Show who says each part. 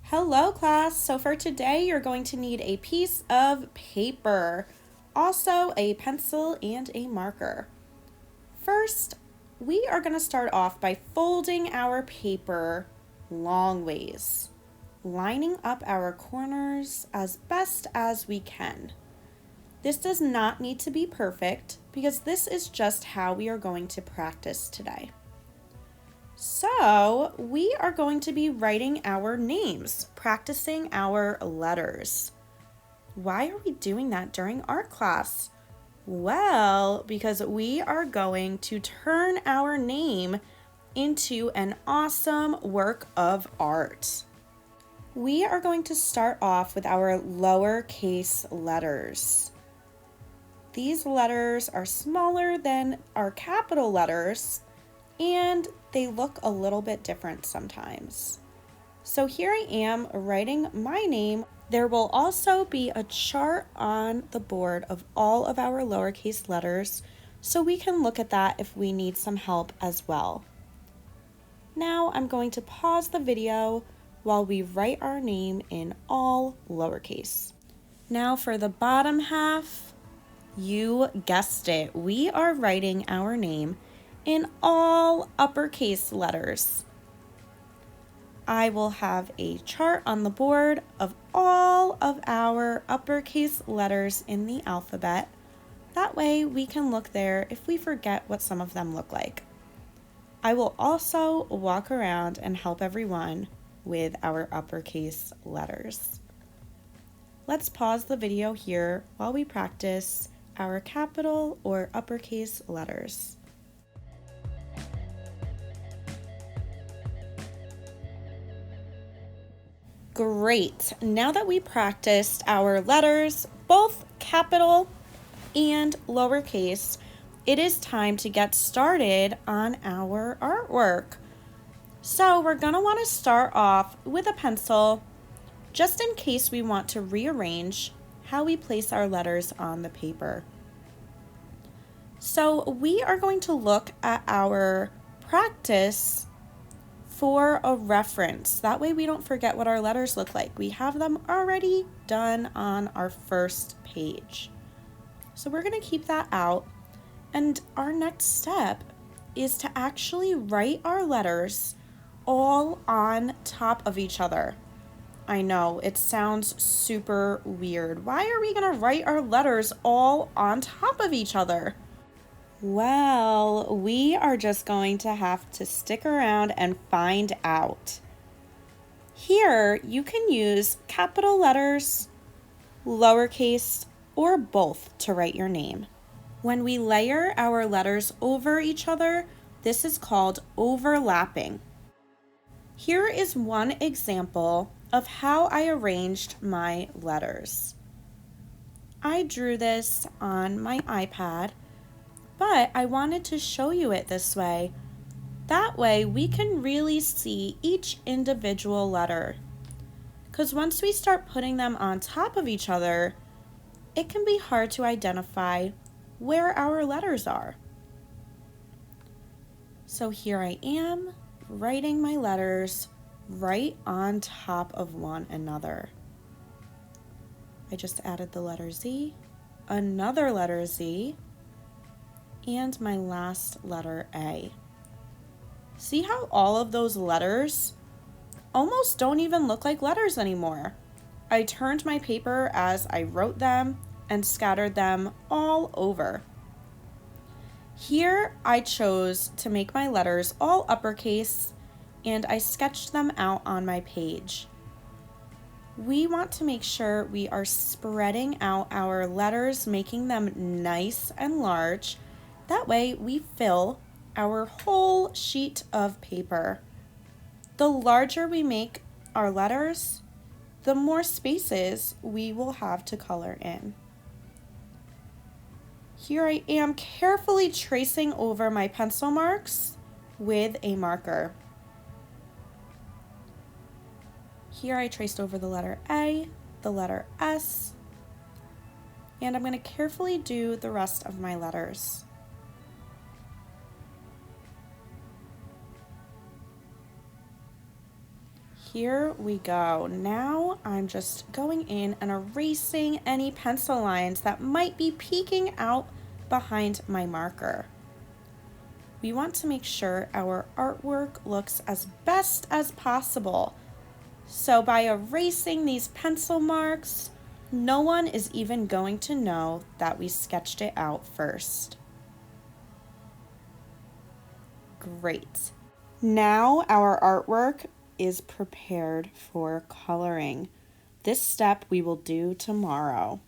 Speaker 1: Hello class, so for today you're going to need a piece of paper, also a pencil and a marker. First, we are going to start off by folding our paper long ways, lining up our corners as best as we can. This does not need to be perfect because this is just how we are going to practice today. So, we are going to be writing our names, practicing our letters. Why are we doing that during art class? Well, because we are going to turn our name into an awesome work of art. We are going to start off with our lowercase letters. These letters are smaller than our capital letters, and they look a little bit different sometimes. So here I am writing my name. There will also be a chart on the board of all of our lowercase letters, so we can look at that if we need some help as well. Now I'm going to pause the video while we write our name in all lowercase. Now for the bottom half, you guessed it, we are writing our name in all uppercase letters. I will have a chart on the board of all of our uppercase letters in the alphabet. That way we can look there if we forget what some of them look like. I will also walk around and help everyone with our uppercase letters. Let's pause the video here while we practice our capital or uppercase letters. Great. Now that we practiced our letters, both capital and lowercase, it is time to get started on our artwork. So we're going to want to start off with a pencil, just in case we want to rearrange how we place our letters on the paper. So we are going to look at our practice for a reference. That way we don't forget what our letters look like. We have them already done on our first page. So we're going to keep that out. And our next step is to actually write our letters all on top of each other. I know, it sounds super weird. Why are we going to write our letters all on top of each other? Well, we are just going to have to stick around and find out. Here, you can use capital letters, lowercase, or both to write your name. When we layer our letters over each other, this is called overlapping. Here is one example of how I arranged my letters. I drew this on my iPad, but I wanted to show you it this way. That way we can really see each individual letter. Because once we start putting them on top of each other, it can be hard to identify where our letters are. So here I am writing my letters right on top of one another. I just added the letter Z, another letter Z, and my last letter A. See how all of those letters almost don't even look like letters anymore? I turned my paper as I wrote them and scattered them all over. Here I chose to make my letters all uppercase, and I sketched them out on my page. We want to make sure we are spreading out our letters, making them nice and large. That way we fill our whole sheet of paper. The larger we make our letters, the more spaces we will have to color in. Here I am carefully tracing over my pencil marks with a marker. Here I traced over the letter A, the letter S, and I'm going to carefully do the rest of my letters. here we go. Now I'm just going in and erasing any pencil lines that might be peeking out behind my marker. We want to make sure our artwork looks as best as possible. So by erasing these pencil marks, no one is even going to know that we sketched it out first. Great. Now our artwork is prepared for coloring. This step we will do tomorrow.